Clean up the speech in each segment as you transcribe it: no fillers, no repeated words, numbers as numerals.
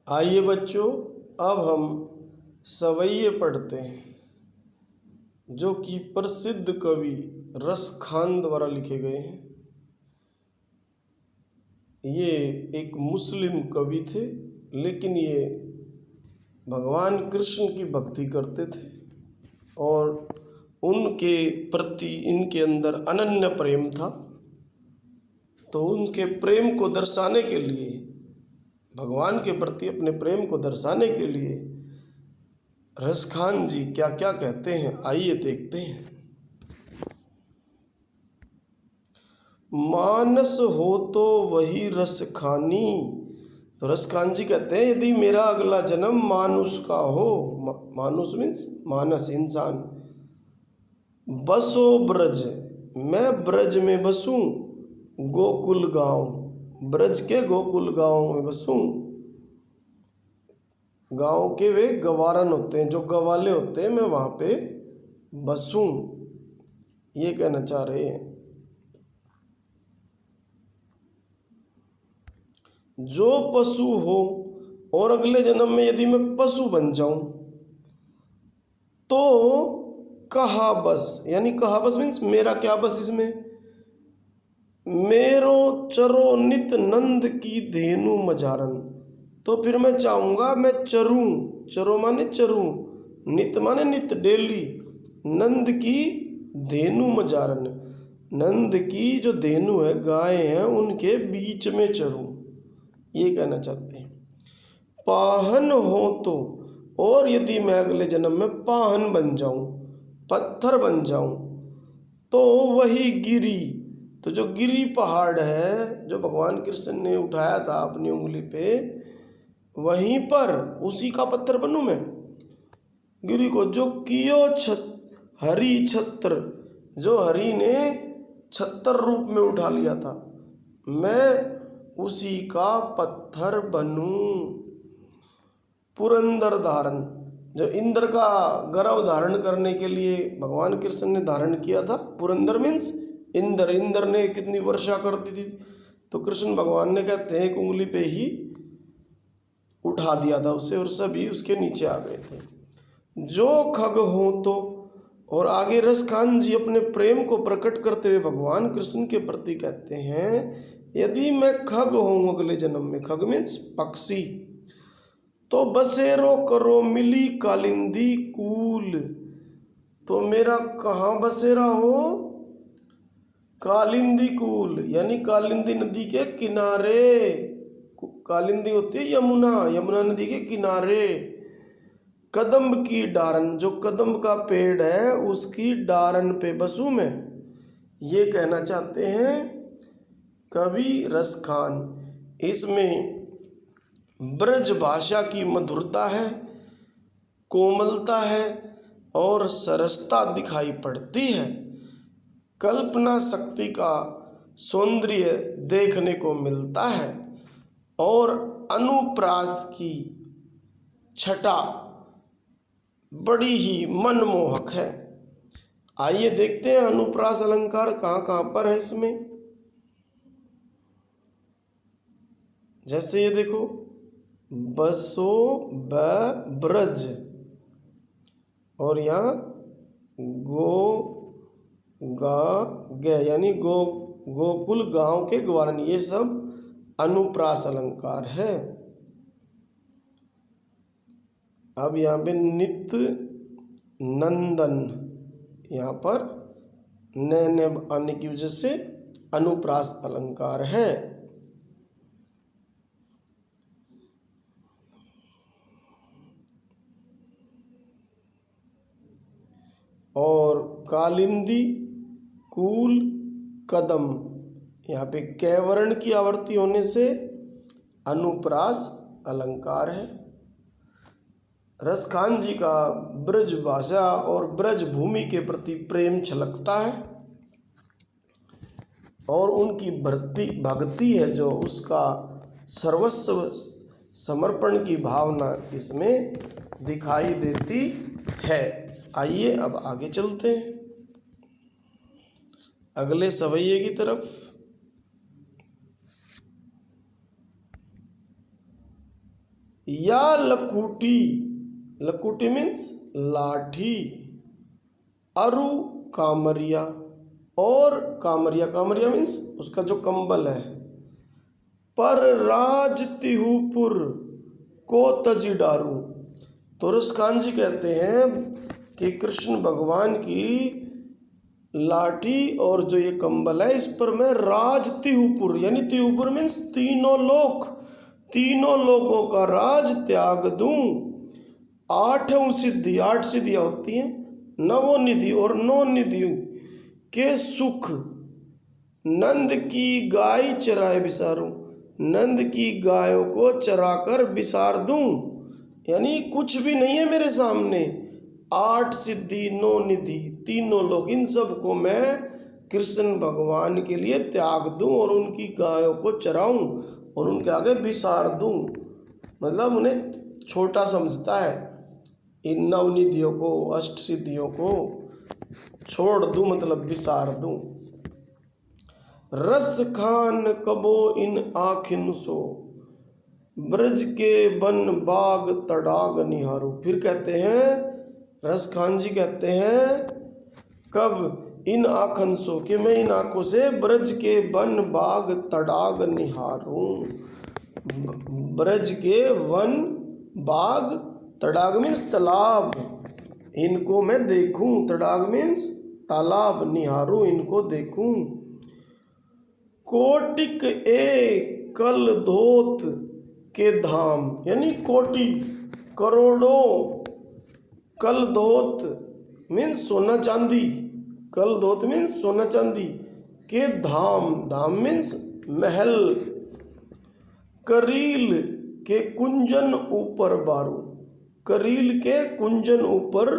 आइए बच्चों, अब हम सवैये पढ़ते हैं जो कि प्रसिद्ध कवि रसखान द्वारा लिखे गए हैं। ये एक मुस्लिम कवि थे, लेकिन ये भगवान कृष्ण की भक्ति करते थे और उनके प्रति इनके अंदर अनन्य प्रेम था। तो उनके प्रेम को दर्शाने के लिए, भगवान के प्रति अपने प्रेम को दर्शाने के लिए रसखान जी क्या क्या कहते हैं, आइए देखते हैं। मानस हो तो वही रसखानी। तो रसखान जी कहते हैं यदि मेरा अगला जन्म मानुष का हो, मानुष मीन्स मानस, इंसान, बसो ब्रज, मैं ब्रज में बसूं, गोकुल गांव, ब्रज के गोकुल गांव में बसूं। गांव के वे गवारन होते हैं, जो गवाले होते हैं, मैं वहां पे बसूं, ये कहना चाह रहे हैं। जो पशु हो, और अगले जन्म में यदि मैं पशु बन जाऊं तो कहा बस, यानी कहा बस मीन्स मेरा क्या बस इसमें, मेरो चरो नित नंद की धेनु मजारन। तो फिर मैं चाहूंगा मैं चरूं, चरो माने चरूं, नित माने नित, डेली, नंद की धेनु मजारन, नंद की जो धेनु है, गाय है, उनके बीच में चरूं, ये कहना चाहते हैं। पाहन हो तो, और यदि मैं अगले जन्म में पाहन बन जाऊं, पत्थर बन जाऊं, तो वही गिरी, तो जो गिरी पहाड़ है जो भगवान कृष्ण ने उठाया था अपनी उंगली पे, वहीं पर उसी का पत्थर बनूं मैं, गिरी को, जो कियो हरि छत्र, जो हरि ने छत्र रूप में उठा लिया था, मैं उसी का पत्थर बनूं। पुरंदर धारण, जो इंद्र का गर्भ धारण करने के लिए भगवान कृष्ण ने धारण किया था, पुरंदर मीन्स इंद्र, इंद्र ने कितनी वर्षा कर दी थी, तो कृष्ण भगवान ने कहते हैं एक उंगली पे ही उठा दिया था उसे, और सभी उसके नीचे आ गए थे। जो खग हो तो, और आगे रसखान जी अपने प्रेम को प्रकट करते हुए भगवान कृष्ण के प्रति कहते हैं यदि मैं खग हूं अगले जन्म में, खग मीन्स पक्षी, तो बसेरो करो मिली कालिंदी कूल। तो मेरा कहाँ बसेरा हो, कालिंदी कूल, यानी कालिंदी नदी के किनारे, कालिंदी होती है यमुना, यमुना नदी के किनारे, कदम्ब की डारन, जो कदम्ब का पेड़ है उसकी डारन पे बसूं मैं, ये कहना चाहते हैं कवि रसखान। इसमें ब्रज भाषा की मधुरता है, कोमलता है और सरसता दिखाई पड़ती है, कल्पना शक्ति का सौंदर्य देखने को मिलता है और अनुप्रास की छटा बड़ी ही मनमोहक है। आइए देखते हैं अनुप्रास अलंकार कहाँ कहाँ पर है इसमें। जैसे ये देखो, बसो ब्रज, और यहाँ गो गा गे, यानी गोकुल गांव के ग्वारन, ये सब अनुप्रास अलंकार है। अब यहाँ पे नित नंदन, यहाँ पर नए आने की वजह से अनुप्रास अलंकार है। और कालिंदी कूल कदम, यहाँ पे कैवर्ण की आवृत्ति होने से अनुप्रास अलंकार है। रसखान जी का ब्रज भाषा और ब्रज भूमि के प्रति प्रेम छलकता है और उनकी भक्ति है जो उसका सर्वस्व समर्पण की भावना इसमें दिखाई देती है। आइए अब आगे चलते हैं अगले सवैये की तरफ। या लकुटी, लकुटी मीन्स लाठी, अरु कामरिया, और कामरिया, कामरिया मीन्स उसका जो कंबल है, पर राज तिहुपुर को तजी डारू। तो रसखान जी कहते हैं कि कृष्ण भगवान की लाठी और जो ये कंबल है इस पर मैं राज तिहुपुर, यानी तिहुपुर मीन्स तीनों लोक, तीनों लोगों का राज त्याग दूं। आठों सिद्धि, 8 सिद्धियां होती हैं, नवोनिधि और 9 निधियों के सुख, नंद की गाय चराए बिसारूं, नंद की गायों को चराकर बिसार दूं। यानी कुछ भी नहीं है मेरे सामने, 8 सिद्धि, 9 निधि, तीनों लोग, इन सब को मैं कृष्ण भगवान के लिए त्याग दूं और उनकी गायों को चराऊं और उनके आगे बिसार दूं। मतलब उन्हें छोटा समझता है, इन नवनिधियों को, अष्ट सिद्धियों को छोड़ दूं, मतलब बिसार दूं। रस खान कबो इन आखिन सो, ब्रज के बन बाग तड़ाग निहारो। फिर कहते हैं, रस खान जी कहते हैं, कब इन आखन सो, कि मैं इन आंखों से ब्रज के वन बाग तड़ाग निहारूं। ब्रज के वन बाग, तड़ाग मीन्स तालाब, इनको मैं देखूं, तड़ाग मीन्स तालाब, निहारूं इनको देखूं। कोटिक ए कल धोत के धाम, यानी कोटि, करोड़ों, कल धोत मीन्स सोना चांदी, कल धोत मीन्स सोना चांदी के धाम, धाम मीन्स महल, करील के कुंजन ऊपर बारू, करील के कुंजन ऊपर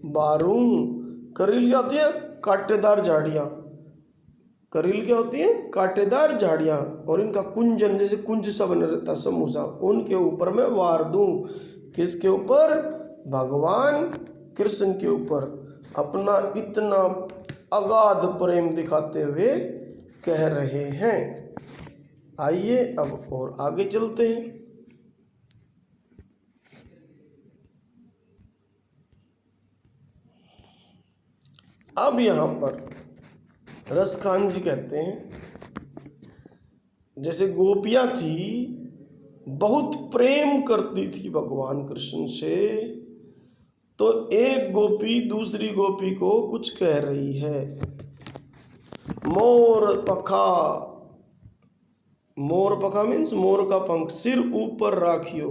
बारू। करील क्या होती है? कांटेदार झाड़ियाँ, करील क्या होती है? कांटेदार झाड़ियाँ, और इनका कुंजन जैसे कुंज सा बना रहता है, समूह सा, उनके ऊपर मैं वार दूं। किसके ऊपर? भगवान कृष्ण के ऊपर, अपना इतना अगाध प्रेम दिखाते हुए कह रहे हैं। आइए अब और आगे चलते हैं। अब यहाँ पर रसखान जी कहते हैं, जैसे गोपियाँ थी, बहुत प्रेम करती थी भगवान कृष्ण से, तो एक गोपी दूसरी गोपी को कुछ कह रही है, मोर पखा, मोर पखा मीन्स मोर का पंख, सिर ऊपर राखियो,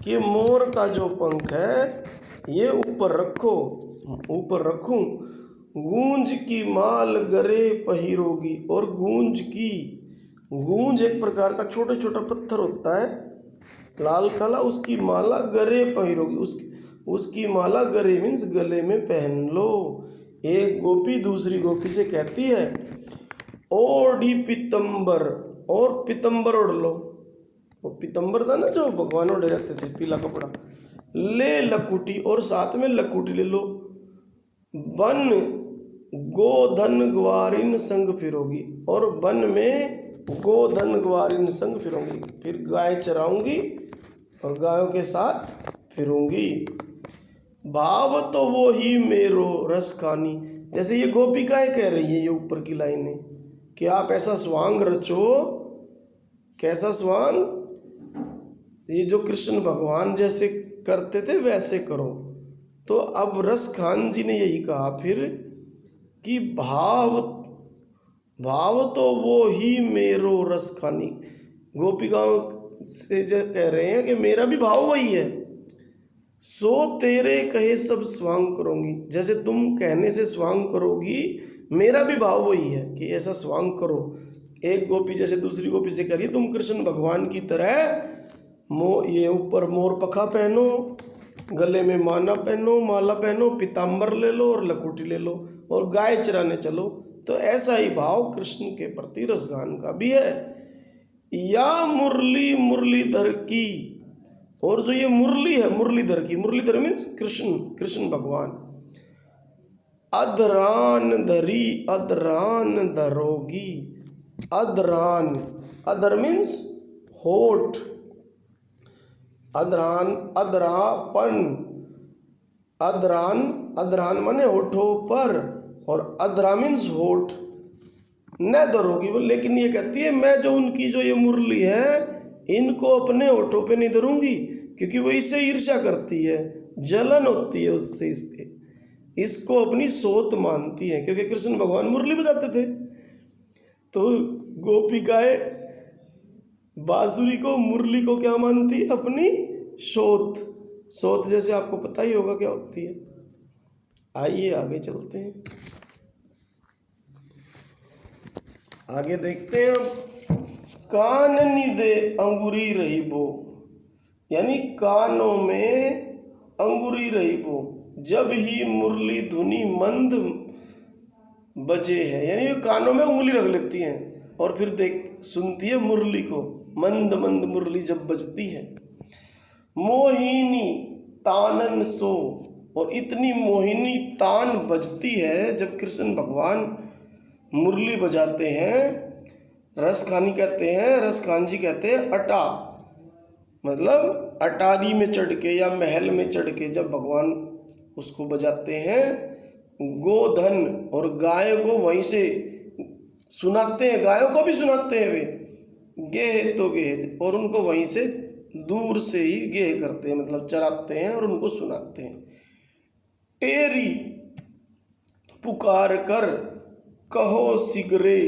कि मोर का जो पंख है ये ऊपर रखो, ऊपर रखूं। गूंज की माल गरे पहिरोगी, और गूंज की, गूंज एक प्रकार का छोटा छोटा पत्थर होता है, लाल काला, उसकी माला गरे पहिरोगी, उसकी माला गरे मीन्स गले में पहन लो। एक गोपी दूसरी गोपी से कहती है, ओढ़ी पीतम्बर, और पीतम्बर ओढ़ लो। वो पीतम्बर था ना जो भगवान ओढ़े रहते थे, पीला कपड़ा, ले लकुटी, और साथ में लकुटी ले लो। वन गोधन ग्वारिन संग फिरोगी, और वन में गोधन ग्वारिन संग फिरूंगी, फिर गाय चराऊंगी और गायों के साथ फिरूंगी। भाव तो वो ही मेरो रस खानी, जैसे ये गोपिकाएं कह रही है, ये ऊपर की लाइनें, कि आप ऐसा स्वांग रचो, कैसा स्वांग, ये जो कृष्ण भगवान जैसे करते थे वैसे करो। तो अब रस खान जी ने यही कहा फिर कि भाव, भाव तो वो ही मेरो रस खानी, गोपिकाओं से जो कह रहे हैं कि मेरा भी भाव वही है, सो तेरे कहे सब स्वांग करूंगी, जैसे तुम कहने से स्वांग करोगी, मेरा भी भाव वही है कि ऐसा स्वांग करो। एक गोपी जैसे दूसरी गोपी से कह रही है, तुम कृष्ण भगवान की तरह ये ऊपर मोर पखा पहनो, गले में माला पहनो, पीताम्बर ले लो और लकुटी ले लो, और गाय चराने चलो। तो ऐसा ही भाव कृष्ण के प्रति रसगान का भी है। या मुरली मुरलीधर की, और जो ये मुरली है मुरलीधर की, मुरलीधर मीन्स कृष्ण, कृष्ण भगवान, अधरान धरी अधरान धरोगी, अधरान, अधर मीन्स होठ, अधरान, अधरापन, अधरान, अधरान माने होठों पर, और अधरा मीन्स होठ। न धरोगी वो, लेकिन ये कहती है मैं जो उनकी जो ये मुरली है इनको अपने होठों पे नहीं धरूंगी, क्योंकि वो इससे ईर्ष्या करती है, जलन होती है उससे, इसको अपनी सोत मानती है। क्योंकि कृष्ण भगवान मुरली बजाते थे, तो गोपिकाएं बांसुरी को, मुरली को क्या मानती है? अपनी सोत। सोत जैसे आपको पता ही होगा क्या होती है। आइए आगे चलते हैं, आगे देखते हैं अब। कान निदे अंगुरी रही बो, यानी कानों में अंगुरी रही बो, जब ही मुरली धुनी मंद बजे है, यानी वो कानों में उंगली रख लेती हैं और फिर सुनती है मुरली को, मंद मंद मुरली जब बजती है। मोहिनी तानन सो, और इतनी मोहिनी तान बजती है जब कृष्ण भगवान मुरली बजाते हैं। रसखानी कहते हैं, रसखान जी कहते हैं अटा, मतलब अटारी में चढ़ के या महल में चढ़ के जब भगवान उसको बजाते हैं। गोधन, और गाय को वहीं से सुनाते हैं, गायों को भी सुनाते हैं वे, गेह तो गेह, और उनको वहीं से दूर से ही गेह करते हैं, मतलब चराते हैं और उनको सुनाते हैं। टेरी पुकार कर कहो सिगरे,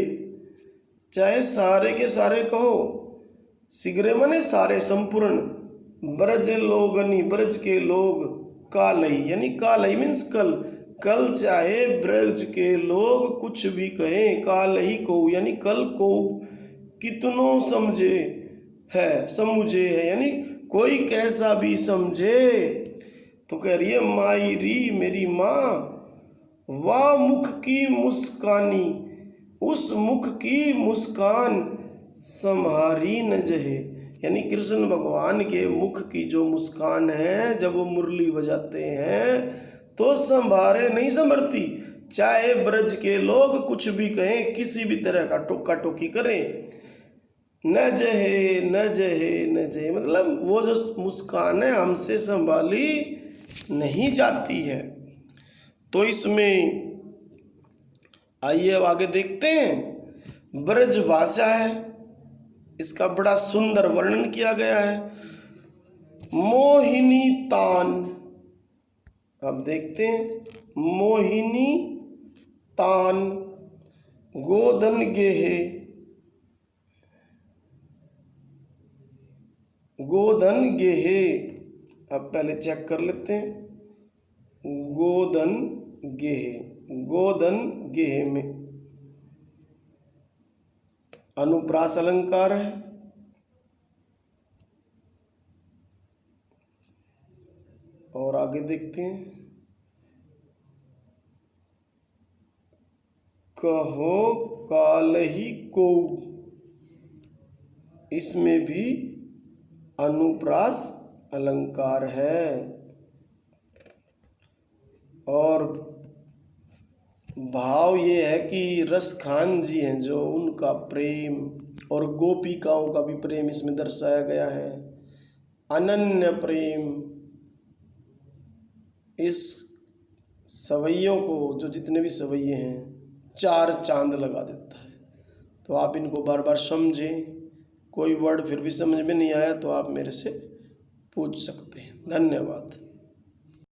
चाहे सारे के सारे कहो, सिगरे माने सारे, संपूर्ण। ब्रज लोगनी, ब्रज के लोग। कालई, यानी कालई मीन्स कल, कल चाहे ब्रज के लोग कुछ भी कहें, कालही को, यानी कल को कितनों समझे है, समुझे है, यानी कोई कैसा भी समझे। तो कह रही है माई री, मेरी माँ, वाह मुख की मुस्कानी, उस मुख की मुस्कान सम्हारी न जहे, यानी कृष्ण भगवान के मुख की जो मुस्कान है जब वो मुरली बजाते हैं तो संभारे नहीं संभरती, चाहे ब्रज के लोग कुछ भी कहें, किसी भी तरह का टोका टोकी करें, न जहे न जहे न जहे, मतलब वो जो मुस्कान है हमसे संभाली नहीं जाती है। तो इसमें आइए अब आगे देखते हैं। ब्रज भाषा है, इसका बड़ा सुंदर वर्णन किया गया है। मोहिनी तान, अब देखते हैं। मोहिनी तान, गोधन गेहे, गोधन गेहे, अब पहले चेक कर लेते हैं। गोधन गेहे, गोधन गेहे में अनुप्रास अलंकार है। और आगे देखते हैं। कहो कालही को, इसमें भी अनुप्रास अलंकार है। और भाव ये है कि रसखान जी हैं जो, उनका प्रेम और गोपिकाओं का भी प्रेम इसमें दर्शाया गया है, अनन्य प्रेम। इस सवैयों को, जो जितने भी सवैये हैं, चार चांद लगा देता है। तो आप इनको बार बार समझें, कोई वर्ड फिर भी समझ में नहीं आया तो आप मेरे से पूछ सकते हैं। धन्यवाद।